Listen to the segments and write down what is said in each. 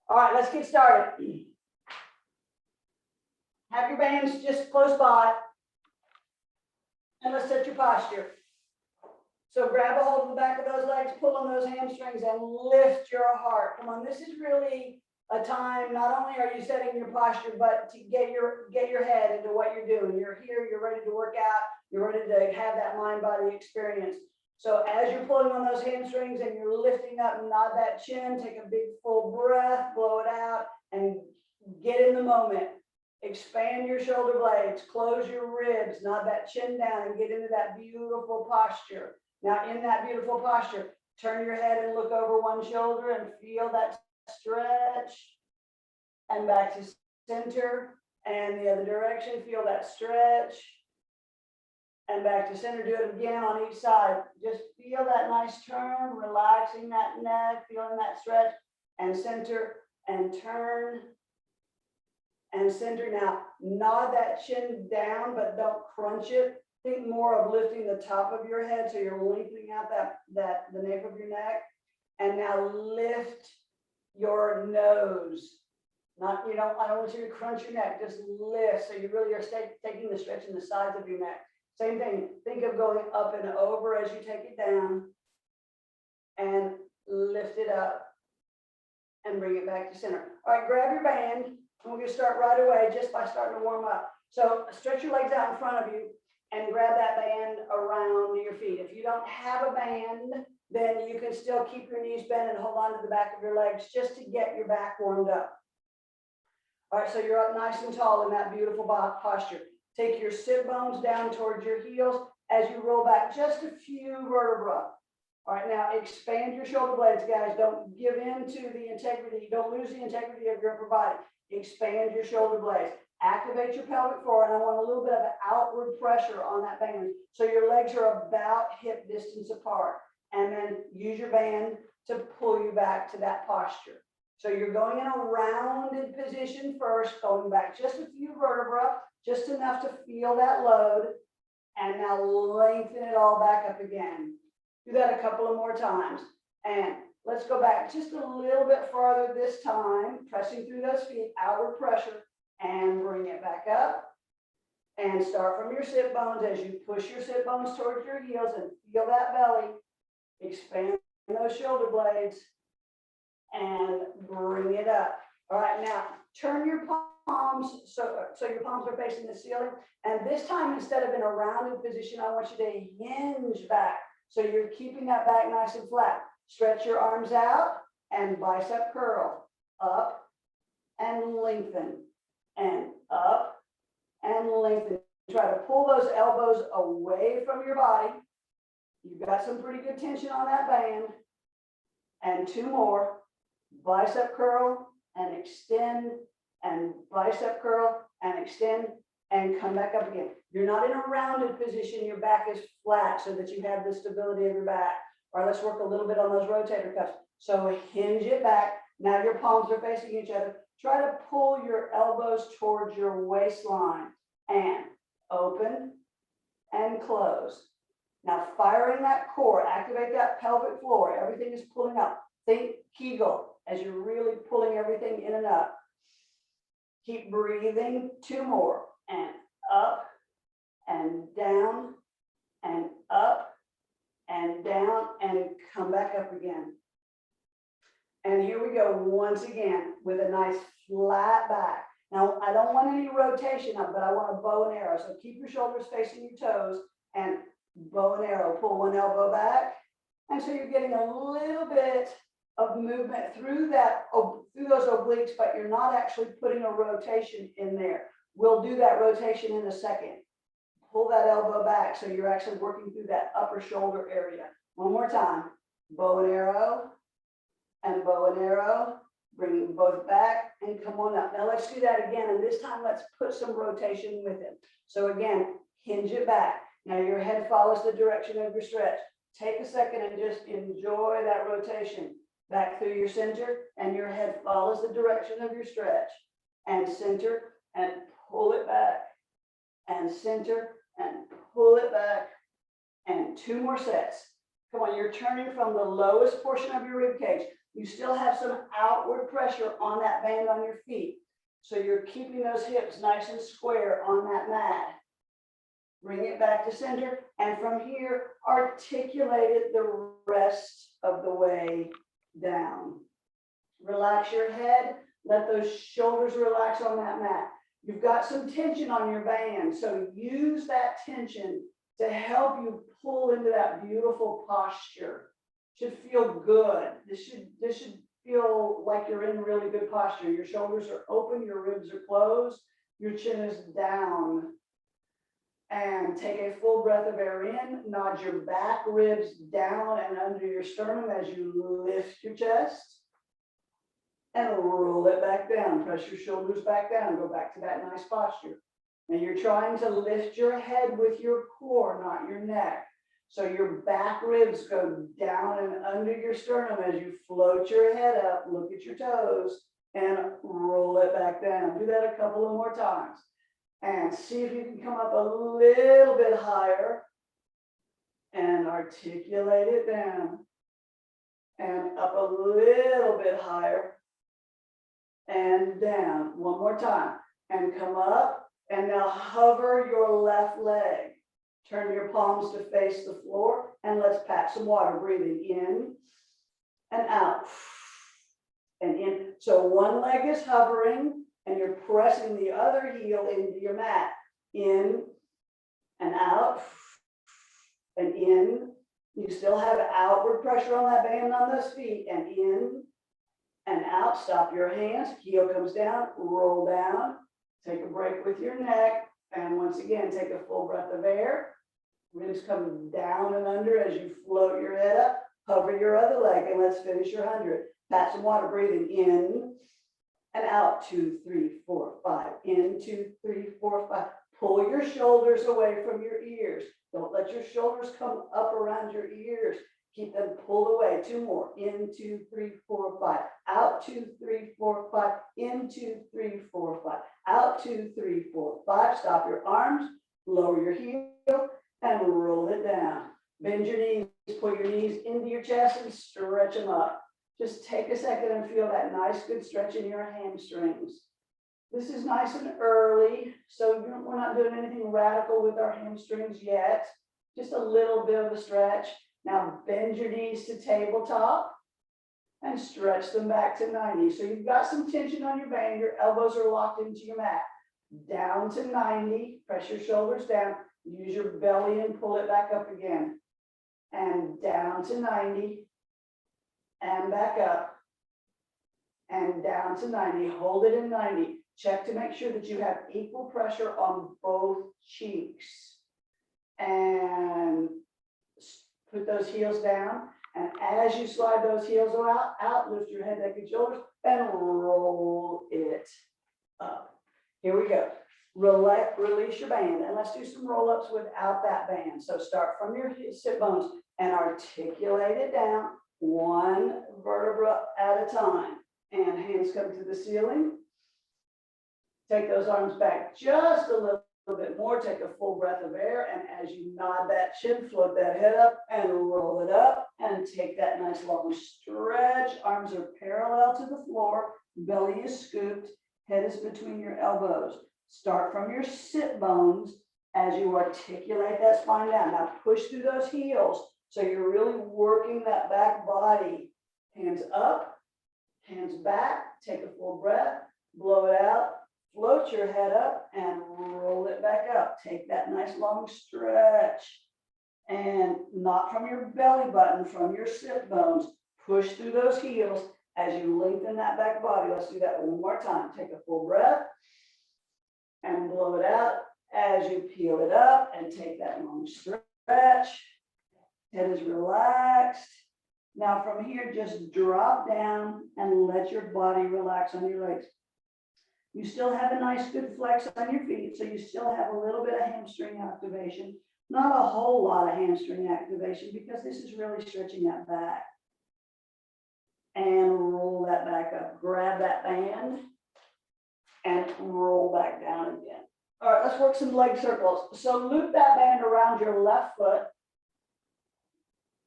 All right, let's get started. Have your bands just close by. And let's set your posture. So grab a hold of the back of those legs, pull on those hamstrings, and lift your heart. Come on, this is really a time, not only are you setting your posture, but to get your head into what you're doing. You're here, you're ready to work out, you're ready to have that mind-body experience. So as you're pulling on those hamstrings and you're lifting up, nod that chin, take a big full breath, blow it out, and get in the moment. Expand your shoulder blades, close your ribs, nod that chin down, and get into that beautiful posture. Now, in that beautiful posture, turn your head and look over one shoulder and feel that stretch. And back to center, and the other direction, feel that stretch. And back to center, do it again on each side. Just feel that nice turn, relaxing that neck, feeling that stretch, and center, and turn, and center. Now, nod that chin down, but don't crunch it. Think more of lifting the top of your head, so you're lengthening out the nape of your neck. And now lift your nose. I don't want you to crunch your neck, just lift. So you really are taking the stretch in the sides of your neck. Same thing, think of going up and over as you take it down, and lift it up and bring it back to center. All right, grab your band, and we're gonna start right away just by starting to warm up. So stretch your legs out in front of you and grab that band around your feet. If you don't have a band, then you can still keep your knees bent and hold on to the back of your legs just to get your back warmed up. All right, so you're up nice and tall in that beautiful posture. Take your sit bones down towards your heels as you roll back just a few vertebrae. All right, now expand your shoulder blades, guys. Don't give in to the integrity. Don't lose the integrity of your upper body. Expand your shoulder blades. Activate your pelvic floor, and I want a little bit of outward pressure on that band. So your legs are about hip distance apart. And then use your band to pull you back to that posture. So you're going in a rounded position first, going back just a few vertebrae, just enough to feel that load, and now lengthen it all back up again. Do that a couple of more times. And let's go back just a little bit farther this time, pressing through those feet, outward pressure, and bring it back up. And start from your sit bones as you push your sit bones towards your heels and feel that belly. Expand those shoulder blades and bring it up. All right, now turn your palms so your palms are facing the ceiling. And this time, instead of in a rounded position, I want you to hinge back. So you're keeping that back nice and flat. Stretch your arms out and bicep curl. Up and lengthen. And up and lengthen. Try to pull those elbows away from your body. You've got some pretty good tension on that band. And two more. Bicep curl and extend, and bicep curl and extend, and come back up again. You're not in a rounded position. Your back is flat so that you have the stability of your back. All right, let's work a little bit on those rotator cuffs. So hinge it back. Now your palms are facing each other. Try to pull your elbows towards your waistline and open and close. Now firing that core, activate that pelvic floor. Everything is pulling up. Think Kegel as you're really pulling everything in and up. Keep breathing. Two more. And up and down and up and down and come back up again. And here we go once again with a nice flat back. Now, I don't want any rotation up, but I want a bow and arrow. So keep your shoulders facing your toes and bow and arrow. Pull one elbow back. And so you're getting a little bit of movement through those obliques, but you're not actually putting a rotation in there. We'll do that rotation in a second. Pull that elbow back so you're actually working through that upper shoulder area. One more time. Bow and arrow and bow and arrow. Bring them both back and come on up. Now let's do that again, and this time let's put some rotation with it. So again, hinge it back. Now your head follows the direction of your stretch. Take a second and just enjoy that rotation. Back through your center, and your head follows the direction of your stretch. And center, and pull it back. And center, and pull it back. And two more sets. Come on, you're turning from the lowest portion of your rib cage. You still have some outward pressure on that band on your feet. So you're keeping those hips nice and square on that mat. Bring it back to center. And from here, articulate it the rest of the way down. Relax your head. Let those shoulders relax on that mat. You've got some tension on your band. So use that tension to help you pull into that beautiful posture. Should feel good. This should feel like you're in really good posture. Your shoulders are open, your ribs are closed, your chin is down. And take a full breath of air in, nod your back ribs down and under your sternum as you lift your chest. And roll it back down. Press your shoulders back down. Go back to that nice posture. And you're trying to lift your head with your core, not your neck. So your back ribs go down and under your sternum as you float your head up, look at your toes, and roll it back down. Do that a couple of more times. And see if you can come up a little bit higher and articulate it down. And up a little bit higher and down. One more time. And come up. And now hover your left leg. Turn your palms to face the floor. And let's pat some water. Breathing in and out. And in. So one leg is hovering. And you're pressing the other heel into your mat. In and out and in. You still have outward pressure on that band on those feet. And in and out. Stop your hands. Heel comes down. Roll down. Take a break with your neck. And once again, take a full breath of air. Ribs come down and under as you float your head up. Hover your other leg. And let's finish your 100. Pat some water. Breathing in. And out, 2, 3, 4, 5. In, 2, 3, 4, 5. Pull your shoulders away from your ears. Don't let your shoulders come up around your ears. Keep them pulled away. 2 more. In, 2, 3, 4, 5. Out, 2, 3, 4, 5. In, 2, 3, 4, 5. Out, 2, 3, 4, 5. Stop your arms. Lower your heel and roll it down. Bend your knees. Put your knees into your chest and stretch them up. Just take a second and feel that nice, good stretch in your hamstrings. This is nice and early, so we're not doing anything radical with our hamstrings yet. Just a little bit of a stretch. Now bend your knees to tabletop and stretch them back to 90. So you've got some tension on your band. Your elbows are locked into your mat. Down to 90. Press your shoulders down. Use your belly and pull it back up again. And down to 90. And back up and down to 90. Hold it in 90. Check to make sure that you have equal pressure on both cheeks. And put those heels down. And as you slide those heels out, lift your head, neck, and shoulders, and roll it up. Here we go. Release your band. And let's do some roll-ups without that band. So start from your sit bones and articulate it down. One vertebra at a time. And hands come to the ceiling. Take those arms back just a little bit more. Take a full breath of air. And as you nod that chin, float that head up and roll it up. And take that nice long stretch. Arms are parallel to the floor. Belly is scooped. Head is between your elbows. Start from your sit bones as you articulate that spine down. Now push through those heels. So you're really working that back body. Hands up, hands back, take a full breath, blow it out, float your head up and roll it back up. Take that nice long stretch and not from your belly button, from your sit bones. Push through those heels as you lengthen that back body. Let's do that one more time. Take a full breath and blow it out as you peel it up and take that long stretch. Head is relaxed. Now from here, just drop down and let your body relax on your legs. You still have a nice good flex on your feet, so you still have a little bit of hamstring activation. Not a whole lot of hamstring activation because this is really stretching that back. And roll that back up. Grab that band and roll back down again. All right, let's work some leg circles. So loop that band around your left foot.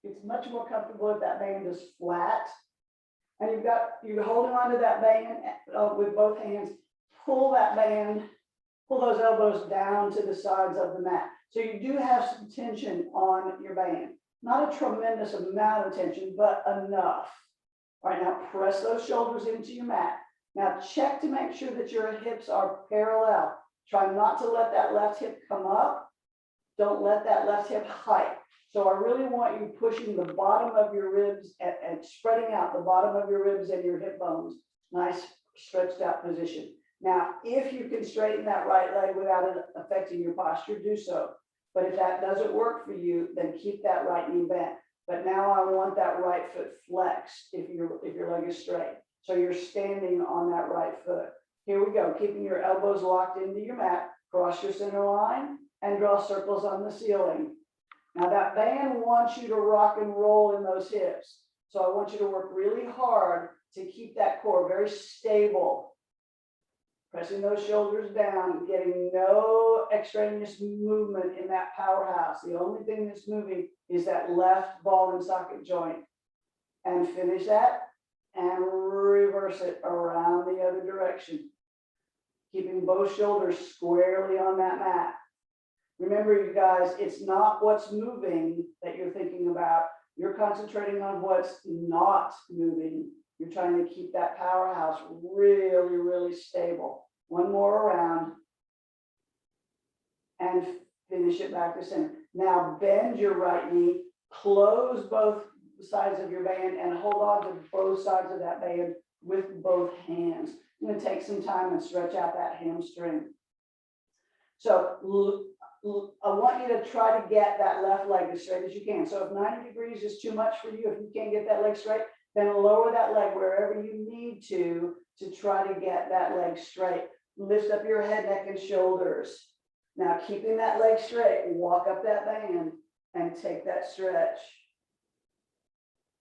It's much more comfortable if that band is flat. And you're holding on to that band with both hands. Pull that band, pull those elbows down to the sides of the mat. So you do have some tension on your band. Not a tremendous amount of tension, but enough. All right, now press those shoulders into your mat. Now check to make sure that your hips are parallel. Try not to let that left hip come up. Don't let that left hip hike. So I really want you pushing the bottom of your ribs and spreading out the bottom of your ribs and your hip bones. Nice stretched out position. Now, if you can straighten that right leg without it affecting your posture, do so. But if that doesn't work for you, then keep that right knee bent. But now I want that right foot flexed if your leg is straight. So you're standing on that right foot. Here we go, keeping your elbows locked into your mat, cross your center line and draw circles on the ceiling. Now that band wants you to rock and roll in those hips. So I want you to work really hard to keep that core very stable. Pressing those shoulders down, getting no extraneous movement in that powerhouse. The only thing that's moving is that left ball and socket joint. And finish that and reverse it around the other direction. Keeping both shoulders squarely on that mat. Remember, you guys, it's not what's moving that you're thinking about. You're concentrating on what's not moving. You're trying to keep that powerhouse really, really stable. One more around and finish it back to center. Now bend your right knee, close both sides of your band and hold on to both sides of that band with both hands. I'm going to take some time and stretch out that hamstring. So I want you to try to get that left leg as straight as you can. So if 90 degrees is too much for you, if you can't get that leg straight, then lower that leg wherever you need to try to get that leg straight. Lift up your head, neck, and shoulders. Now keeping that leg straight, walk up that band and take that stretch.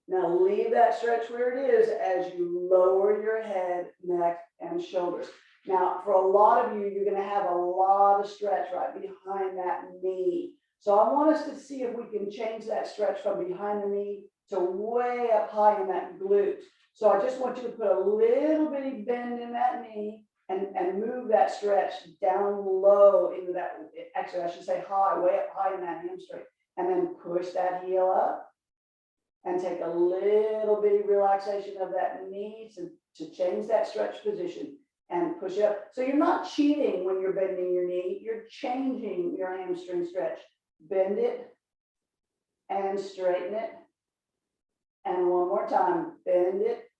Now leave that stretch where it is as you lower your head, neck, and shoulders. Now, for a lot of you, you're going to have a lot of stretch right behind that knee. So I want us to see if we can change that stretch from behind the knee to way up high in that glute. So I just want you to put a little bitty bend in that knee and move that stretch down low into that, actually I should say high, way up high in that hamstring. And then push that heel up and take a little bitty relaxation of that knee to change that stretch position. And push it up. So you're not cheating when you're bending your knee, you're changing your hamstring stretch. Bend it and straighten it. And one more time, bend it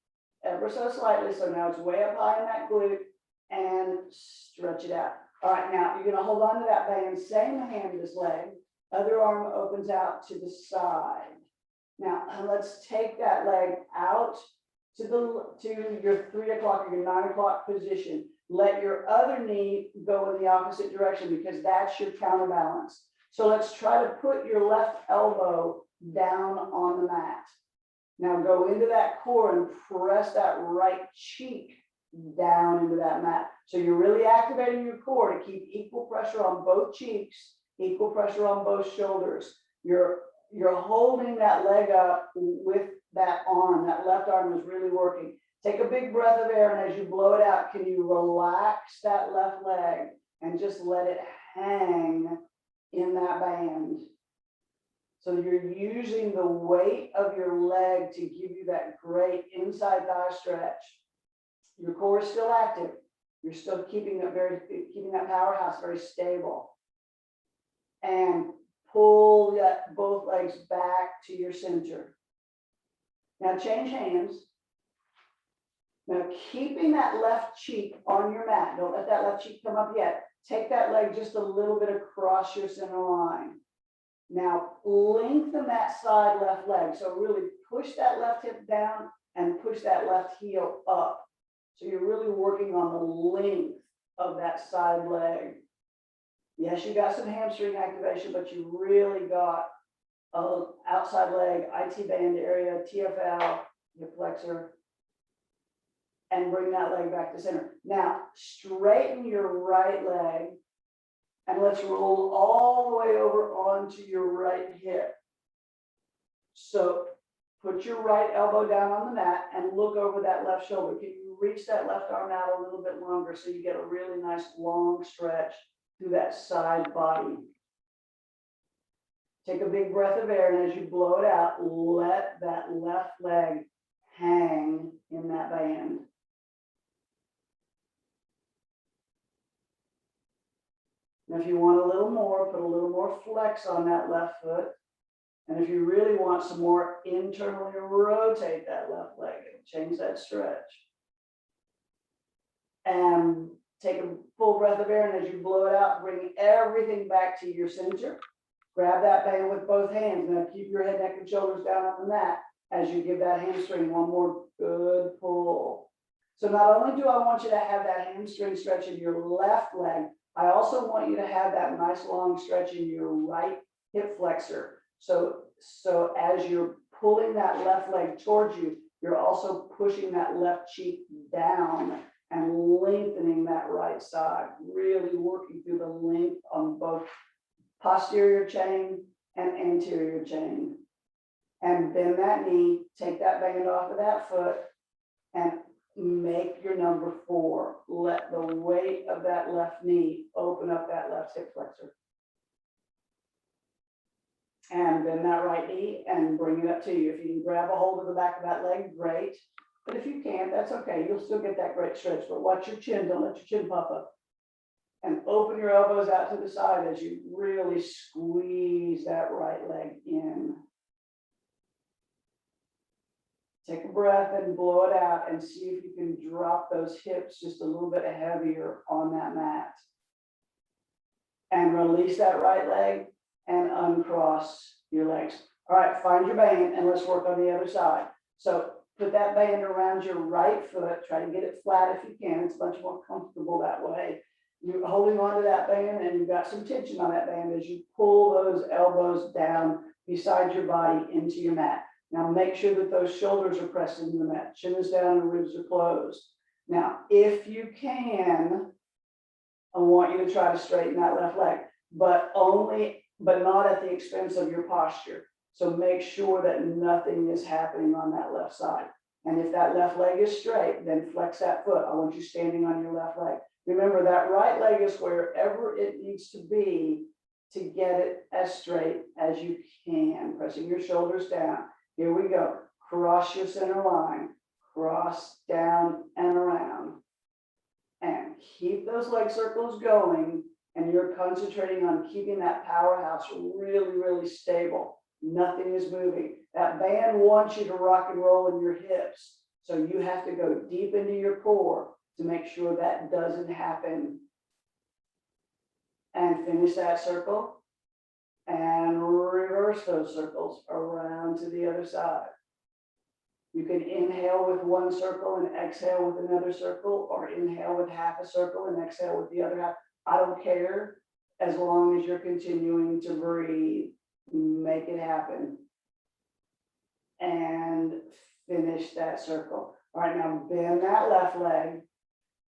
ever so slightly. So now it's way up high in that glute and stretch it out. All right, now you're gonna hold on to that band, same hand as leg, other arm opens out to the side. Now let's take that leg out to your 3 o'clock or your 9 o'clock position. Let your other knee go in the opposite direction because that's your counterbalance. So let's try to put your left elbow down on the mat. Now go into that core and press that right cheek down into that mat. So you're really activating your core to keep equal pressure on both cheeks, equal pressure on both shoulders. You're holding that leg up with that arm, that left arm is really working. Take a big breath of air, and as you blow it out, can you relax that left leg and just let it hang in that band? So you're using the weight of your leg to give you that great inside thigh stretch. Your core is still active. You're still keeping that powerhouse very stable. And pull both legs back to your center. Now change hands. Now keeping that left cheek on your mat. Don't let that left cheek come up yet. Take that leg just a little bit across your center line. Now lengthen that side left leg. So really push that left hip down and push that left heel up. So you're really working on the length of that side leg. Yes, you got some hamstring activation, but you really got an outside leg, IT band area, TFL, hip flexor, and bring that leg back to center. Now, straighten your right leg, and let's roll all the way over onto your right hip. So put your right elbow down on the mat and look over that left shoulder. Can you reach that left arm out a little bit longer so you get a really nice long stretch through that side body? Take a big breath of air, and as you blow it out, let that left leg hang in that band. And if you want a little more, put a little more flex on that left foot. And if you really want some more, internally rotate that left leg and change that stretch. And take a full breath of air, and as you blow it out, bring everything back to your center. Grab that band with both hands. Now keep your head, neck, and shoulders down on the mat as you give that hamstring one more good pull. So not only do I want you to have that hamstring stretch in your left leg, I also want you to have that nice long stretch in your right hip flexor. So as you're pulling that left leg towards you, you're also pushing that left cheek down and lengthening that right side, really working through the length on both posterior chain and anterior chain. And bend that knee, take that band off of that foot, and make your number 4. Let the weight of that left knee open up that left hip flexor. And bend that right knee and bring it up to you. If you can grab a hold of the back of that leg, great. But if you can't, that's okay. You'll still get that great stretch, but watch your chin. Don't let your chin puff up. And open your elbows out to the side as you really squeeze that right leg in. Take a breath and blow it out and see if you can drop those hips just a little bit heavier on that mat. And release that right leg and uncross your legs. All right, find your band and let's work on the other side. So put that band around your right foot. Try to get it flat if you can. It's much more comfortable that way. You're holding on to that band and you've got some tension on that band as you pull those elbows down beside your body into your mat. Now make sure that those shoulders are pressed into the mat. Chin is down and ribs are closed. Now, if you can, I want you to try to straighten that left leg, but not at the expense of your posture. So make sure that nothing is happening on that left side. And if that left leg is straight, then flex that foot. I want you standing on your left leg. Remember, that right leg is wherever it needs to be to get it as straight as you can. Pressing your shoulders down. Here we go. Cross your center line. Cross down and around. And keep those leg circles going. And you're concentrating on keeping that powerhouse really, really stable. Nothing is moving. That band wants you to rock and roll in your hips. So you have to go deep into your core to make sure that doesn't happen. And finish that circle and reverse those circles around to the other side. You can inhale with one circle and exhale with another circle, or inhale with half a circle and exhale with the other half. I don't care, as long as you're continuing to breathe. Make it happen. And finish that circle. All right, now bend that left leg.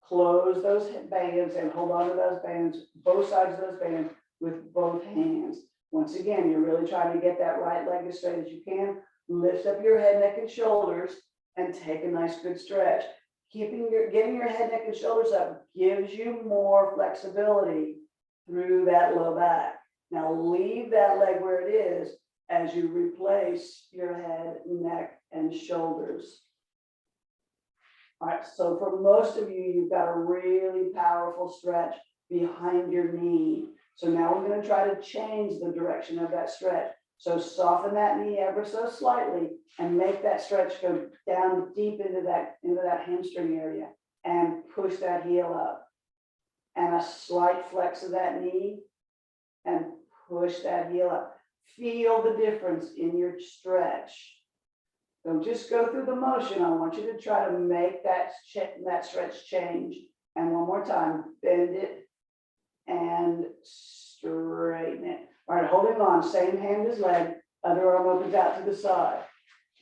Close those bands and hold on to those bands, both sides of those bands, with both hands. Once again, you're really trying to get that right leg as straight as you can. Lift up your head, neck, and shoulders and take a nice good stretch. Getting your head, neck, and shoulders up gives you more flexibility through that low back. Now leave that leg where it is as you replace your head, neck, and shoulders. All right, so for most of you, you've got a really powerful stretch behind your knee. So now we're going to try to change the direction of that stretch. So soften that knee ever so slightly and make that stretch go down deep into that hamstring area and push that heel up. And a slight flex of that knee and push that heel up. Feel the difference in your stretch. Don't just go through the motion. I want you to try to make that stretch change. And one more time, bend it and straighten it. All right, holding on, same hand as leg, other arm opens out to the side.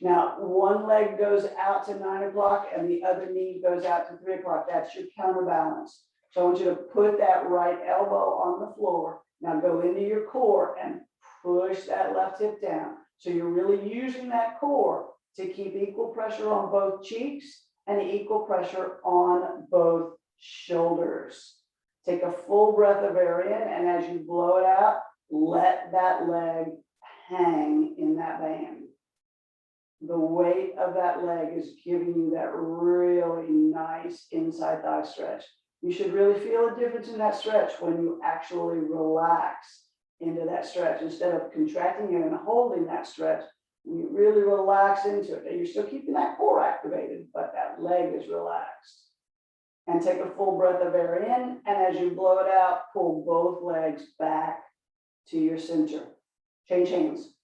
Now, one leg goes out to 9 o'clock and the other knee goes out to 3 o'clock. That's your counterbalance. So I want you to put that right elbow on the floor. Now go into your core and push that left hip down. So you're really using that core to keep equal pressure on both cheeks and equal pressure on both shoulders. Take a full breath of air in, and as you blow it out, let that leg hang in that band. The weight of that leg is giving you that really nice inside thigh stretch. You should really feel a difference in that stretch when you actually relax into that stretch. Instead of contracting it and holding that stretch, you really relax into it. And you're still keeping that core activated, but that leg is relaxed. And take a full breath of air in, and as you blow it out, pull both legs back to your center. Change hands.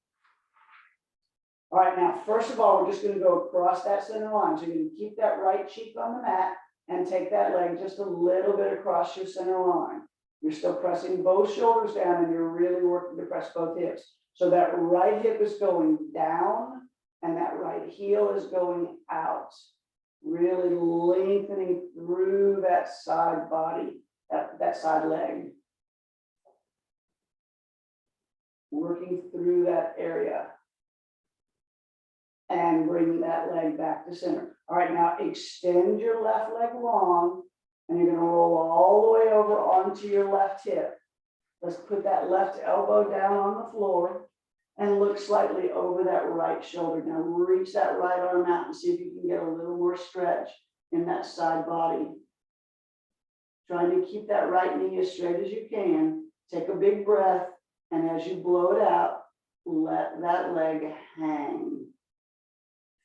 All right, now, first of all, we're just going to go across that center line. So you're going to keep that right cheek on the mat and take that leg just a little bit across your center line. You're still pressing both shoulders down, and you're really working to press both hips. So that right hip is going down and that right heel is going out. Really lengthening through that side body, that side leg. Working through that area. And bring that leg back to center. All right, now extend your left leg long, and you're going to roll all the way over onto your left hip. Let's put that left elbow down on the floor and look slightly over that right shoulder. Now reach that right arm out and see if you can get a little more stretch in that side body. Trying to keep that right knee as straight as you can. Take a big breath, and as you blow it out, let that leg hang.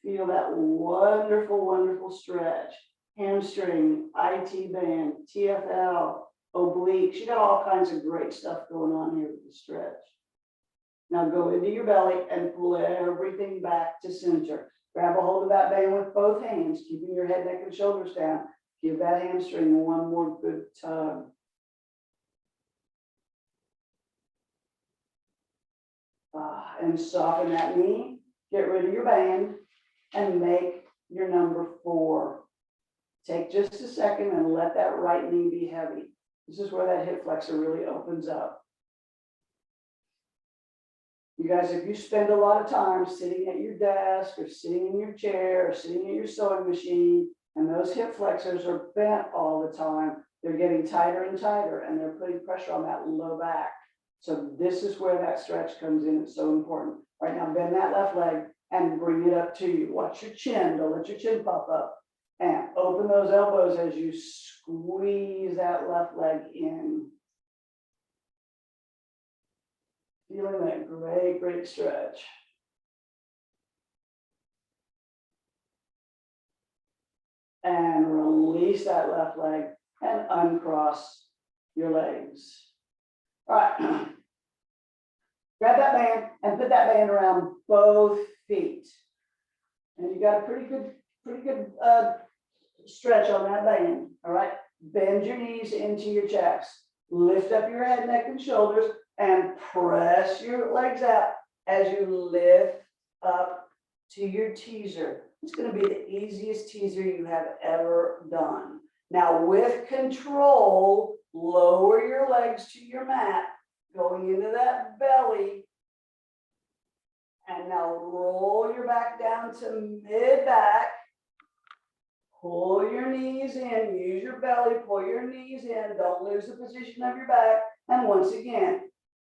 Feel that wonderful, wonderful stretch. Hamstring, IT band, TFL, obliques. You got all kinds of great stuff going on here with the stretch. Now go into your belly and pull everything back to center. Grab a hold of that band with both hands, keeping your head, neck, and shoulders down. Give that hamstring one more good tug. And soften that knee. Get rid of your band. And make your number 4. Take just a second and let that right knee be heavy. This is where that hip flexor really opens up. You guys, if you spend a lot of time sitting at your desk or sitting in your chair or sitting at your sewing machine, and those hip flexors are bent all the time, they're getting tighter and tighter, and they're putting pressure on that low back. So this is where that stretch comes in. It's so important. All right, now bend that left leg and bring it up to you. Watch your chin. Don't let your chin pop up. And open those elbows as you squeeze that left leg in. Feeling that great, great stretch. And release that left leg and uncross your legs. All right. Grab that band and put that band around both feet. And you got a pretty good stretch on that band. All right. Bend your knees into your chest. Lift up your head, neck, and shoulders, and press your legs out as you lift up to your teaser. It's going to be the easiest teaser you have ever done. Now, with control, lower your legs to your mat, going into that belly. And now roll your back down to mid-back. Pull your knees in, use your belly, pull your knees in, don't lose the position of your back. And once again,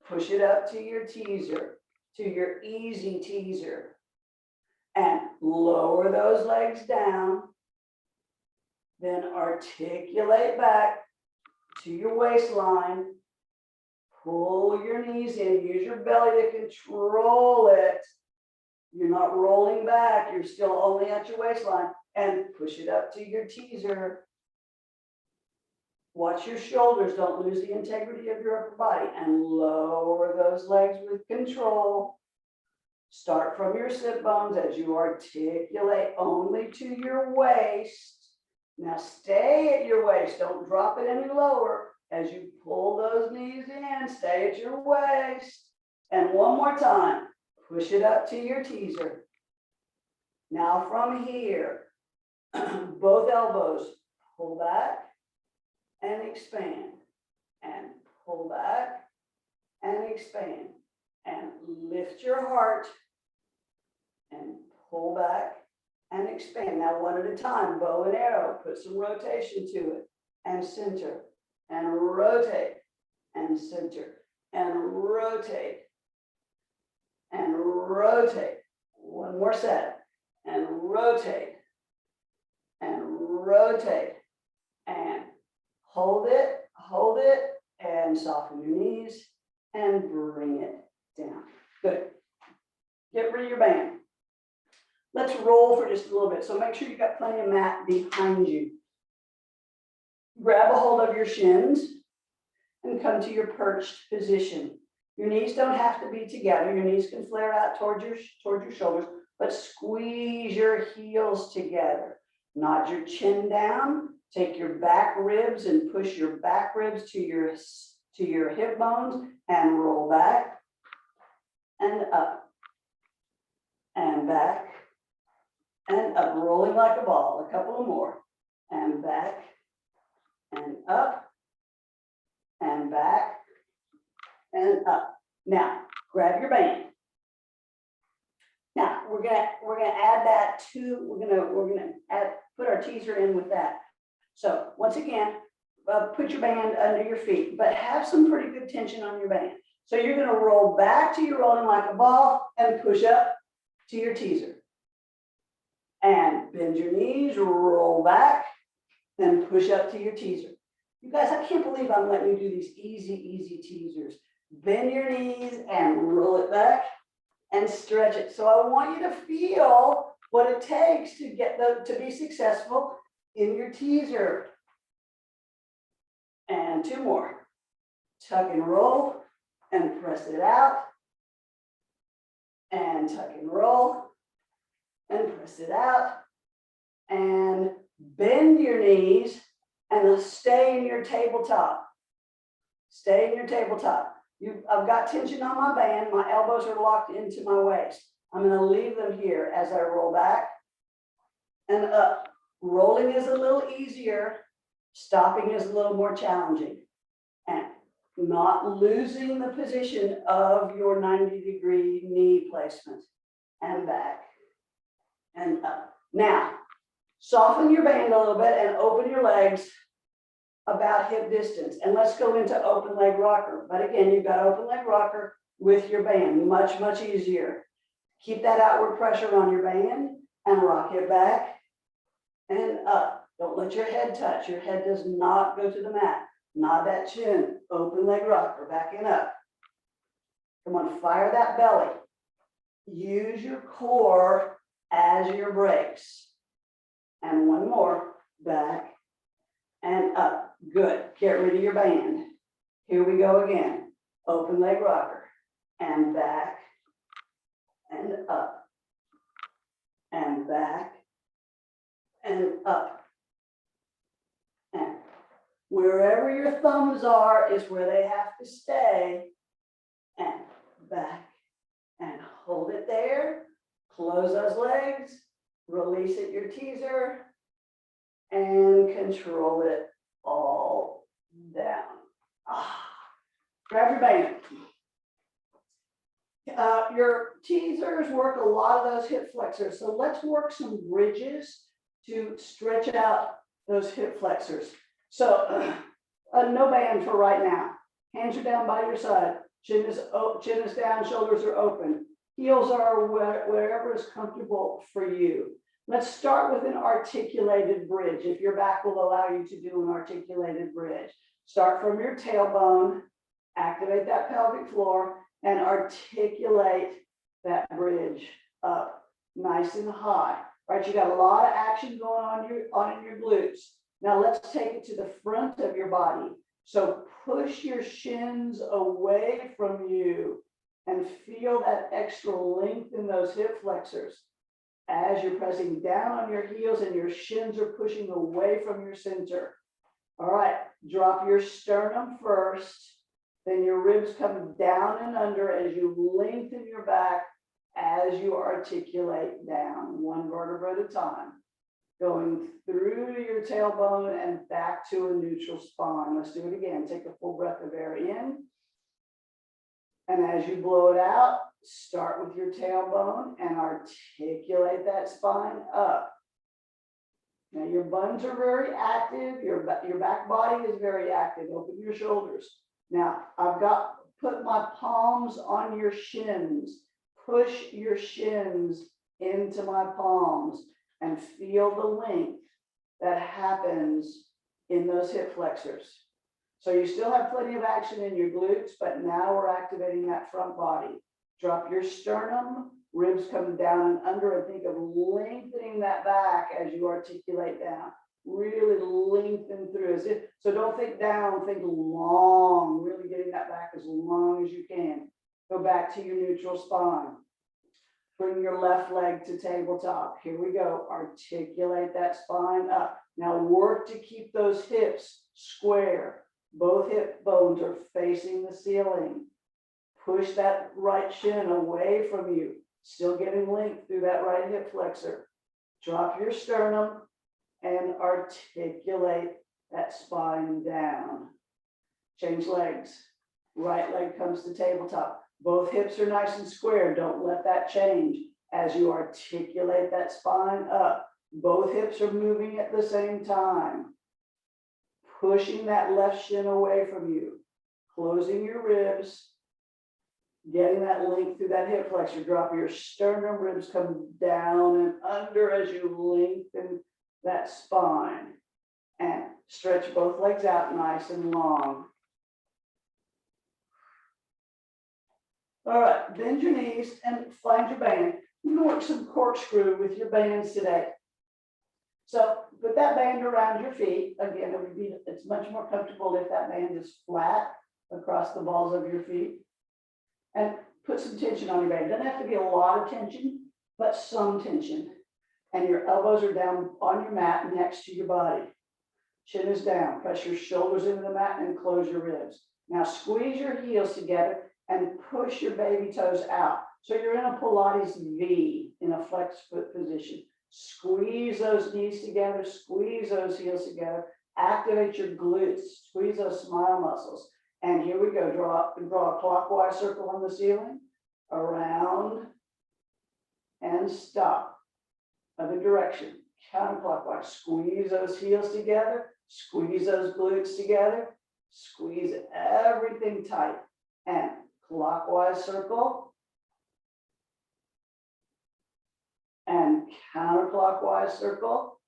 push it up to your teaser, to your easy teaser. And lower those legs down. Then articulate back to your waistline. Pull your knees in, use your belly to control it. You're not rolling back, you're still only at your waistline. And push it up to your teaser. Watch your shoulders, don't lose the integrity of your upper body. And lower those legs with control. Start from your sit bones as you articulate only to your waist. Now stay at your waist, don't drop it any lower. As you pull those knees in, stay at your waist. And one more time, push it up to your teaser. Now from here, both elbows pull back and expand. And pull back and expand. And lift your heart and pull back and expand. Now, one at a time, bow and arrow, put some rotation to it, and center, and rotate, and center, and rotate, and rotate. One more set, and rotate, and rotate, and hold it, and soften your knees, and bring it down. Good. Get rid of your band. Let's roll for just a little bit. So make sure you've got plenty of mat behind you. Grab a hold of your shins and come to your perched position. Your knees don't have to be together. Your knees can flare out towards your shoulders, but squeeze your heels together. Nod your chin down. Take your back ribs and push your back ribs to your hip bones and roll back and up and back and up, rolling like a ball. A couple more, and back and up and back and up. Now grab your band. Now we're gonna add that to, we're gonna put our teaser in with that. So once again, put your band under your feet, but have some pretty good tension on your band. So you're gonna roll back to your rolling like a ball and push up to your teaser. And bend your knees, roll back, and push up to your teaser. You guys, I can't believe I'm letting you do these easy teasers. Bend your knees and roll it back and stretch it. So I want you to feel what it takes to be successful in your teaser. And two more. Tuck and roll and press it out. And tuck and roll and press it out. And bend your knees and stay in your tabletop. Stay in your tabletop. I've got tension on my band. My elbows are locked into my waist. I'm going to leave them here as I roll back and up. Rolling is a little easier. Stopping is a little more challenging. And not losing the position of your 90-degree knee placement. And back and up. Now, soften your band a little bit and open your legs about hip distance. And let's go into open leg rocker. But again, you've got open leg rocker with your band. Much easier. Keep that outward pressure on your band and rock it back and up. Don't let your head touch. Your head does not go to the mat. Nod that chin. Open leg rocker. Backing up. Come on, fire that belly. Use your core as your brakes. And one more. Back and up. Good. Get rid of your band. Here we go again. Open leg rocker. And back and up. And back and up. And wherever your thumbs are is where they have to stay. And back and hold it there. Close those legs. Release it, your teaser. And control it all down. Grab your band. Your teasers work a lot of those hip flexors. So let's work some bridges to stretch out those hip flexors. So no band for right now. Hands are down by your side. Chin is down, shoulders are open. Heels are wherever is comfortable for you. Let's start with an articulated bridge, if your back will allow you to do an articulated bridge. Start from your tailbone, activate that pelvic floor, and articulate that bridge up nice and high. Right, you got a lot of action going on in your glutes. Now let's take it to the front of your body. So push your shins away from you and feel that extra length in those hip flexors as you're pressing down on your heels and your shins are pushing away from your center. All right, drop your sternum first, then your ribs come down and under as you lengthen your back as you articulate down, one vertebra at a time, going through your tailbone and back to a neutral spine. Let's do it again. Take a full breath of air in. And as you blow it out, start with your tailbone and articulate that spine up. Now your buns are very active, your back body is very active. Open your shoulders. Now put my palms on your shins. Push your shins into my palms and feel the length that happens in those hip flexors. So you still have plenty of action in your glutes, but now we're activating that front body. Drop your sternum, ribs come down and under, and think of lengthening that back as you articulate down. Really lengthen through as if, so don't think down, think long, really getting that back as long as you can. Go back to your neutral spine. Bring your left leg to tabletop. Here we go. Articulate that spine up. Now work to keep those hips square. Both hip bones are facing the ceiling. Push that right shin away from you. Still getting length through that right hip flexor. Drop your sternum and articulate that spine down. Change legs. Right leg comes to tabletop. Both hips are nice and square. Don't let that change. As you articulate that spine up, both hips are moving at the same time. Pushing that left shin away from you. Closing your ribs. Getting that length through that hip flexor. Drop your sternum, ribs come down and under as you lengthen that spine. And stretch both legs out nice and long. All right, bend your knees and find your band. You're going to work some corkscrew with your bands today. So put that band around your feet. Again, it's much more comfortable if that band is flat across the balls of your feet. And put some tension on your band. It doesn't have to be a lot of tension, but some tension. And your elbows are down on your mat next to your body. Chin is down. Press your shoulders into the mat and close your ribs. Now squeeze your heels together and push your baby toes out. So you're in a Pilates V, in a flex foot position. Squeeze those knees together, squeeze those heels together, activate your glutes, squeeze those smile muscles. And here we go, draw a clockwise circle on the ceiling, around, and stop. Other direction, counterclockwise. Squeeze those heels together, squeeze those glutes together, squeeze everything tight. And clockwise circle, and counterclockwise circle.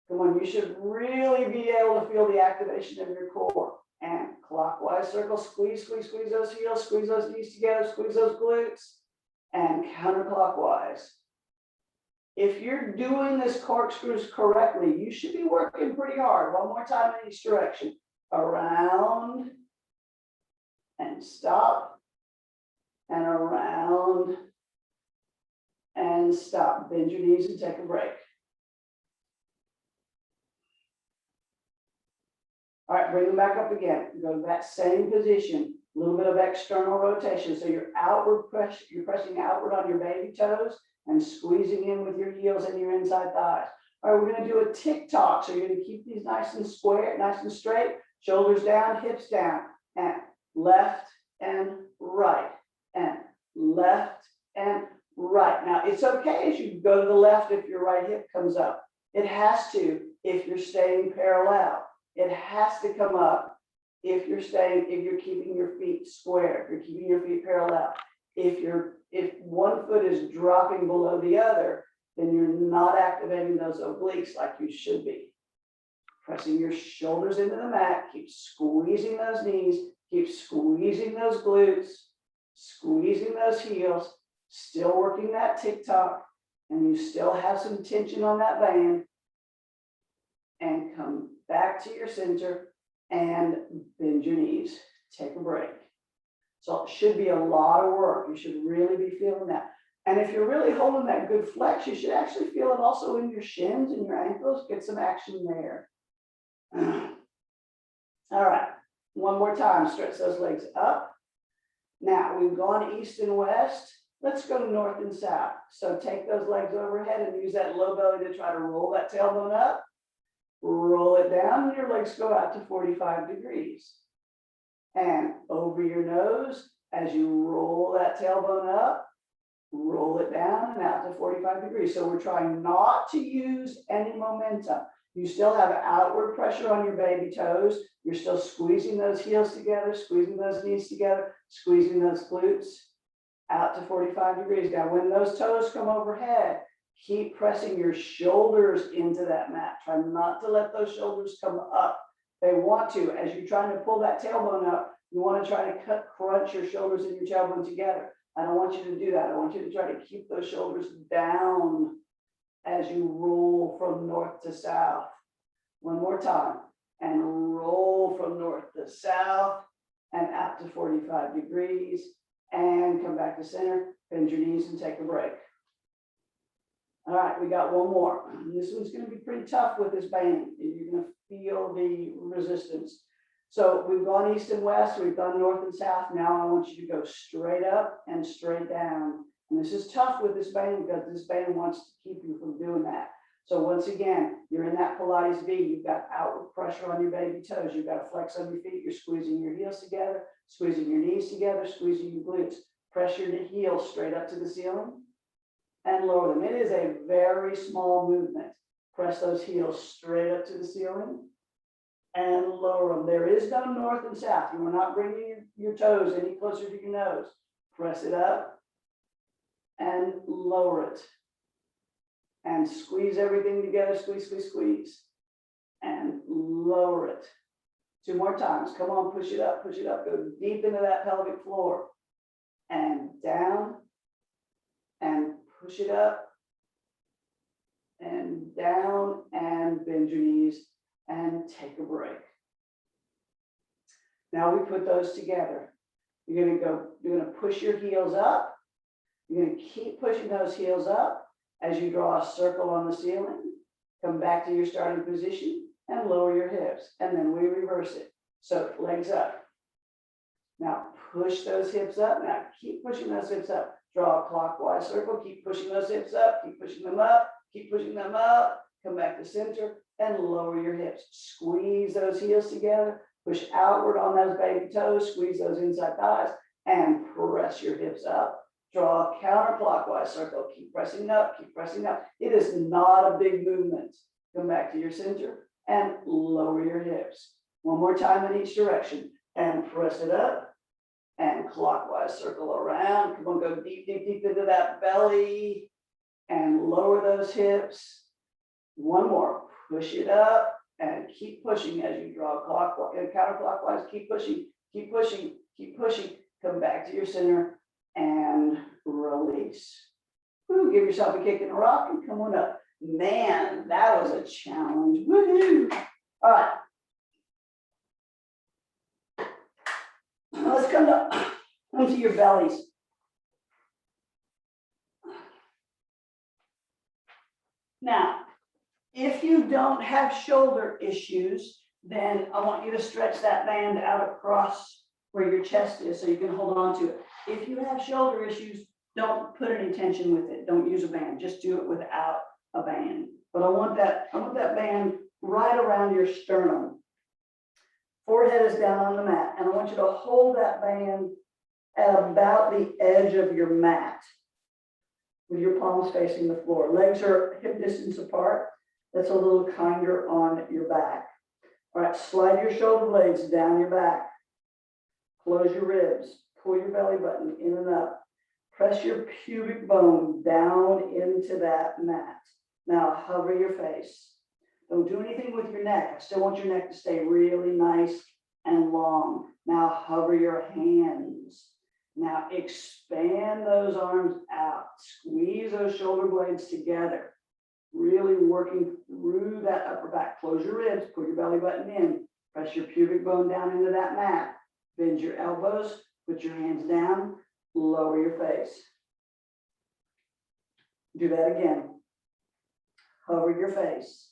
Come on, you should really be able to feel the activation of your core. And clockwise circle, squeeze, squeeze, squeeze those heels, squeeze those knees together, squeeze those glutes, and counterclockwise. If you're doing this corkscrews correctly, you should be working pretty hard. One more time in each direction. Around, and stop, and around, and stop. Bend your knees and take a break. All right, bring them back up again. Go to that same position. A little bit of external rotation. So you're pressing outward on your baby toes and squeezing in with your heels and your inside thighs. All right, we're going to do a tick-tock. So you're going to keep these nice and square, nice and straight. Shoulders down, hips down, and left and right, and left and right. Now, it's okay as you go to the left if your right hip comes up. It has to if you're staying parallel. It has to come up if you're keeping your feet square, if you're keeping your feet parallel. If one foot is dropping below the other, then you're not activating those obliques like you should be. Pressing your shoulders into the mat, keep squeezing those knees, keep squeezing those glutes, squeezing those heels, still working that tick-tock, and you still have some tension on that band. And come back to your center and bend your knees. Take a break. So it should be a lot of work. You should really be feeling that. And if you're really holding that good flex, you should actually feel it also in your shins and your ankles. Get some action there. All right, one more time. Stretch those legs up. Now we've gone east and west. Let's go north and south. So take those legs overhead and use that low belly to try to roll that tailbone up. Roll it down and your legs go out to 45 degrees. And over your nose, As you roll that tailbone up, roll it down and out to 45 degrees. So we're trying not to use any momentum. You still have outward pressure on your baby toes. You're still squeezing those heels together, squeezing those knees together, squeezing those glutes out to 45 degrees. Now, when those toes come overhead, keep pressing your shoulders into that mat. Try not to let those shoulders come up. They want to, as you're trying to pull that tailbone up, you want to try to crunch your shoulders and your tailbone together. I don't want you to do that. I want you to try to keep those shoulders down as you roll from north to south. One more time. And roll from north to south and out to 45 degrees. And come back to center. Bend your knees and take a break. All right, we got one more. This one's going to be pretty tough with this band. You're going to feel the resistance. So we've gone east and west, we've gone north and south. Now I want you to go straight up and straight down. And this is tough with this band because this band wants to keep you from doing that. So once again, you're in that Pilates V. You've got outward pressure on your baby toes. You've got to flex on your feet. You're squeezing your heels together, squeezing your knees together, squeezing your glutes. Press your heels straight up to the ceiling and lower them. It is a very small movement. Press those heels straight up to the ceiling and lower them. There is no north and south. You are not bringing your toes any closer to your nose. Press it up and lower it. And squeeze everything together. Squeeze, squeeze, squeeze. And lower it. 2 more times. Come on, push it up, push it up. Go deep into that pelvic floor. And down. And push it up. And down. And bend your knees. And take a break. Now we put those together. You're going to push your heels up. You're going to keep pushing those heels up as you draw a circle on the ceiling. Come back to your starting position and lower your hips. And then we reverse it. So legs up. Now push those hips up. Now keep pushing those hips up. Draw a clockwise circle. Keep pushing those hips up. Keep pushing them up. Keep pushing them up. Come back to center and lower your hips. Squeeze those heels together. Push outward on those baby toes. Squeeze those inside thighs and press your hips up. Draw a counterclockwise circle. Keep pressing up. Keep pressing up. It is not a big movement. Come back to your center and lower your hips. One more time in each direction and press it up and clockwise circle around. Come on, go deep, deep, deep into that belly and lower those hips. One more, push it up and keep pushing as you draw clockwise and counterclockwise. Keep pushing, keep pushing, keep pushing. Come back to your center and release. Woo, give yourself a kick in the rock and come on up. Man, that was a challenge. Woohoo! All right. Let's come to your bellies. Now, if you don't have shoulder issues, then I want you to stretch that band out across where your chest is so you can hold on to it. If you have shoulder issues, don't put any tension with it. Don't use a band. Just do it without a band. But I want that band right around your sternum. Forehead is down on the mat, and I want you to hold that band at about the edge of your mat with your palms facing the floor. Legs are hip distance apart. That's a little kinder on your back. All right, slide your shoulder blades down your back. Close your ribs. Pull your belly button in and up. Press your pubic bone down into that mat. Now hover your face. Don't do anything with your neck. I still want your neck to stay really nice and long. Now hover your hands. Now expand those arms out. Squeeze those shoulder blades together. Really working through that upper back. Close your ribs. Put your belly button in. Press your pubic bone down into that mat. Bend your elbows. Put your hands down. Lower your face. Do that again. Hover your face.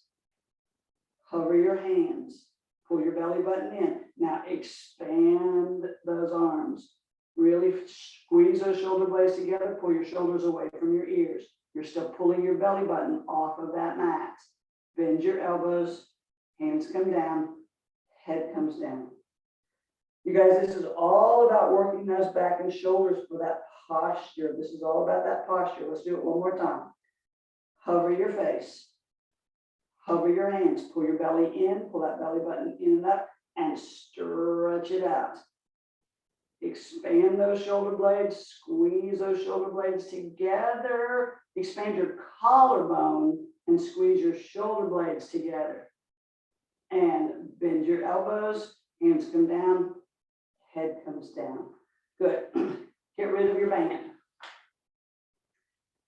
Hover your hands. Pull your belly button in. Now expand those arms. Really squeeze those shoulder blades together. Pull your shoulders away from your ears. You're still pulling your belly button off of that mat. Bend your elbows. Hands come down. Head comes down. You guys, this is all about working those back and shoulders for that posture. This is all about that posture. Let's do it one more time. Hover your face. Hover your hands. Pull your belly in. Pull that belly button in and up and stretch it out. Expand those shoulder blades. Squeeze those shoulder blades together. Expand your collarbone and squeeze your shoulder blades together. And bend your elbows. Hands come down. Head comes down. Good. Get rid of your band.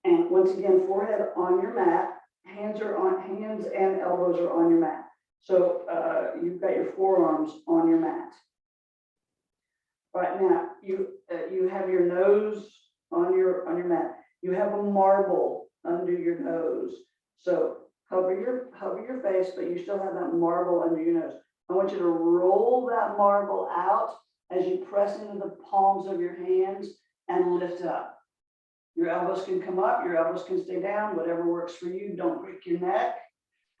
And once again, forehead on your mat. Hands and elbows are on your mat. So you've got your forearms on your mat. Right now, you have your nose on your mat. You have a marble under your nose. So cover your face, but you still have that marble under your nose. I want you to roll that marble out as you press into the palms of your hands and lift up. Your elbows can come up, your elbows can stay down, whatever works for you. Don't break your neck.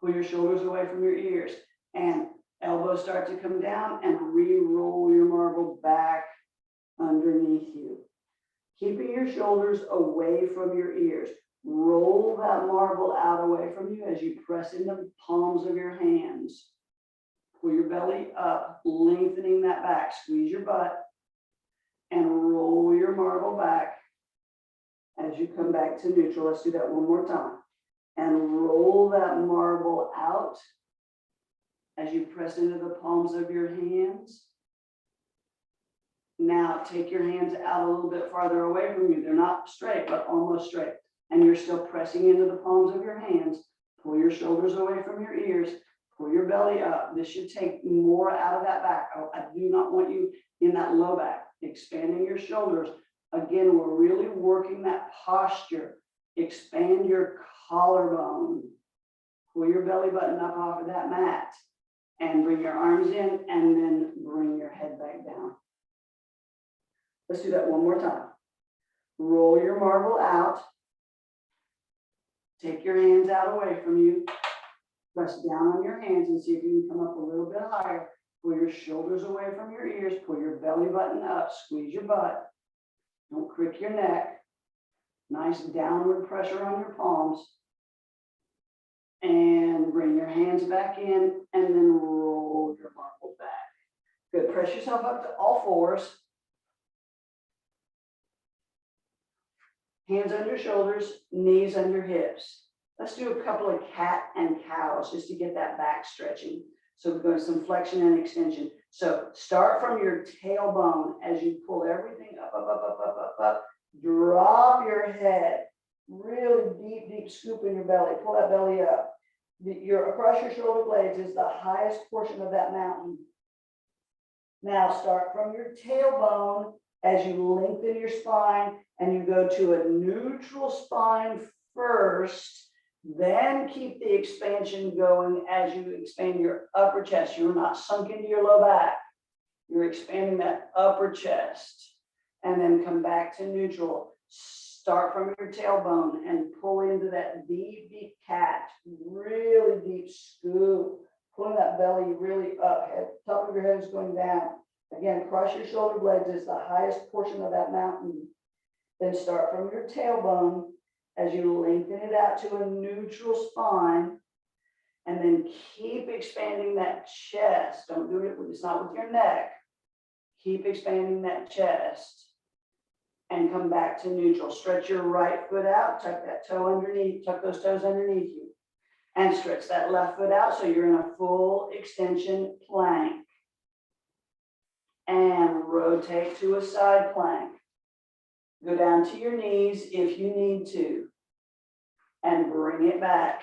Pull your shoulders away from your ears. And elbows start to come down and re-roll your marble back underneath you. Keeping your shoulders away from your ears. Roll that marble out away from you as you press into the palms of your hands. Pull your belly up, lengthening that back. Squeeze your butt and roll your marble back as you come back to neutral. Let's do that one more time. And roll that marble out as you press into the palms of your hands. Now take your hands out a little bit farther away from you. They're not straight, but almost straight. And you're still pressing into the palms of your hands. Pull your shoulders away from your ears. Pull your belly up. This should take more out of that back. I do not want you in that low back. Expanding your shoulders. Again, we're really working that posture. Expand your collarbone. Pull your belly button up off of that mat. And bring your arms in and then bring your head back down. Let's do that one more time. Roll your marble out. Take your hands out away from you. Press down on your hands and see if you can come up a little bit higher. Pull your shoulders away from your ears. Pull your belly button up. Squeeze your butt. Don't crick your neck. Nice downward pressure on your palms. And bring your hands back in and then roll your marble back. Good. Press yourself up to all fours. Hands under shoulders, knees under hips. Let's do a couple of cat and cows just to get that back stretching. So we're going to some flexion and extension. So start from your tailbone as you pull everything up, up, up, up, up, up, up. Drop your head. Really deep, deep scoop in your belly. Pull that belly up. Across your shoulder blades is the highest portion of that mountain. Now start from your tailbone as you lengthen your spine and you go to a neutral spine first. Then keep the expansion going as you expand your upper chest. You're not sunk into your low back. You're expanding that upper chest. And then come back to neutral. Start from your tailbone and pull into that deep, deep cat. Really deep scoop. Pulling that belly really up. Top of your head is going down. Again, cross your shoulder blades is the highest portion of that mountain. Then start from your tailbone as you lengthen it out to a neutral spine, and then keep expanding that chest. Don't do it, it's not with your neck. Keep expanding that chest and come back to neutral. Stretch your right foot out, tuck that toe underneath, tuck those toes underneath you, and stretch that left foot out so you're in a full extension plank. And rotate to a side plank. Go down to your knees if you need to, and bring it back.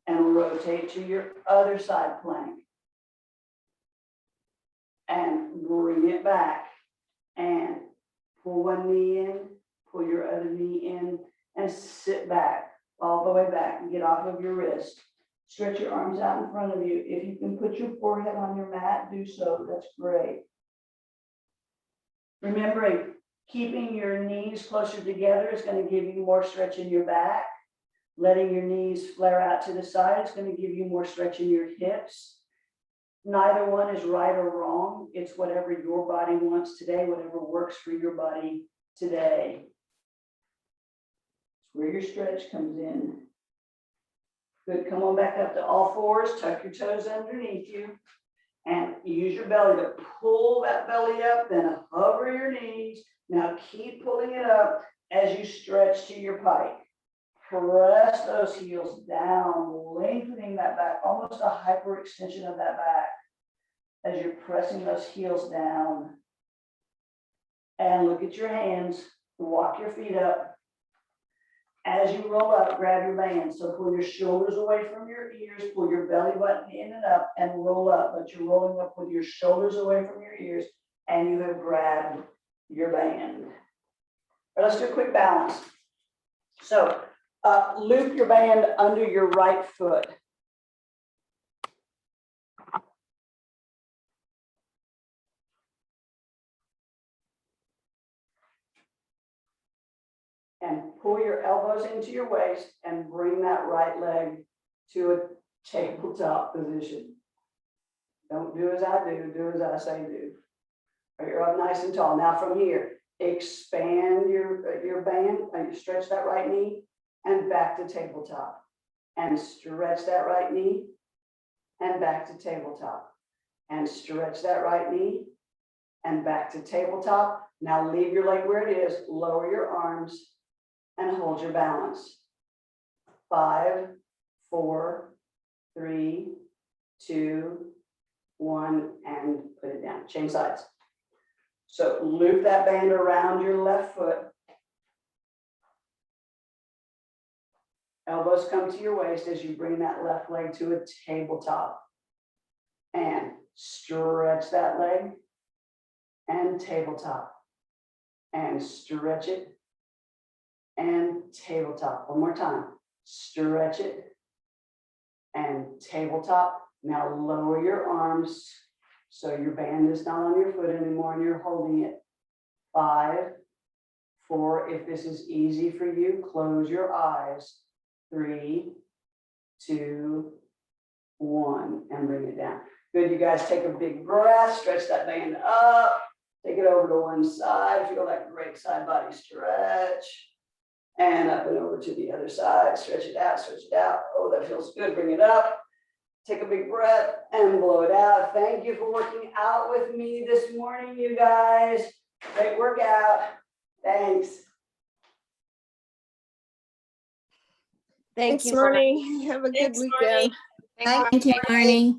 And rotate to your other side plank. And bring it back. And pull one knee in, pull your other knee in, and sit back, all the way back, and get off of your wrist. Stretch your arms out in front of you. If you can put your forehead on your mat, do so. That's great. Remembering, keeping your knees closer together is going to give you more stretch in your back. Letting your knees flare out to the side is going to give you more stretch in your hips. Neither one is right or wrong. It's whatever your body wants today, whatever works for your body today. It's where your stretch comes in. Good, come on back up to all fours, tuck your toes underneath you, and use your belly to pull that belly up, then hover your knees. Now keep pulling it up as you stretch to your pike. Press those heels down, lengthening that back, almost a hyperextension of that back as you're pressing those heels down. And look at your hands, walk your feet up. As you roll up, grab your band. So pull your shoulders away from your ears, pull your belly button in and up and roll up, but you're rolling up with your shoulders away from your ears and you have grabbed your band. All right, let's do a quick balance. So loop your band under your right foot. And pull your elbows into your waist and bring that right leg to a tabletop position. Don't do as I do, do as I say do. Right, you're up nice and tall. Now from here, expand your band, you stretch that right knee and back to tabletop. And stretch that right knee and back to tabletop. And stretch that right knee and back to tabletop. Now leave your leg where it is, lower your arms and hold your balance. 5, 4, 3, 2, 1, and put it down. Change sides. So loop that band around your left foot. Elbows come to your waist as you bring that left leg to a tabletop. And stretch that leg and tabletop. And stretch it and tabletop. One more time. Stretch it and tabletop. Now lower your arms so your band is not on your foot anymore and you're holding it. 5, 4, if this is easy for you, close your eyes. 3, 2, 1, and bring it down. Good, you guys take a big breath, stretch that band up, take it over to one side, feel that great side body stretch. And up and over to the other side, stretch it out, stretch it out. Oh, that feels good, bring it up. Take a big breath and blow it out. Thank you for working out with me this morning, you guys. Great workout. Thanks. Thanks, Marnie. Have a good weekend. Thank you, Marnie.